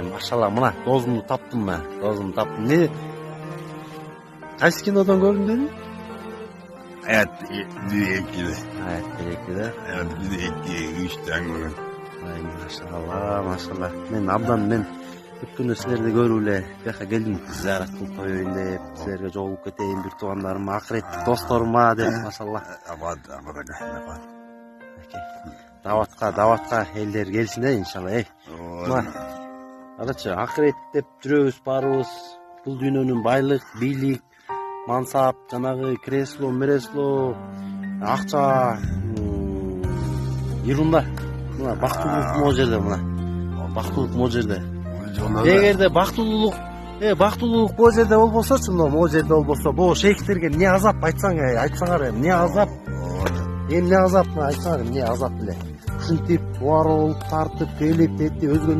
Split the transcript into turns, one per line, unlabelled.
Машалла, мына досумду таптым мен. Досумду таптым. Не? Кайсы кинодон көрдүң дедің?
Hayat direkli.
Hayat direkli.
Hayat direkli. Üçten görün.
Ay maşallah. Men өткөндө силерди көрүп эле бияка келдим, зыярат кылып коеюн деп, силерге жолугуп кетейин, бир туугандарыма, акыреттик досторума деп, машалла. Даватка элдер келсин иншалла. Карачы, акырет деп жүрөбүз баарыбыз. Бул дүйнөнүн байлык, бийлик, мансап, жанагы кресло, мересло, акча, ерунда. Мына бактылуулук могу жерде, мына. Бактылуулук могу жерде. Эгерде бактылуулук бул жерде болбосочу, могу жерде болбосо, бул шейхтерге эмне азап айтсаңар, эмне азап? Эмне азап, айтсаңар, эмне азап эле. Ушинтип, убарып, тартып, келип, этти өзгөндөн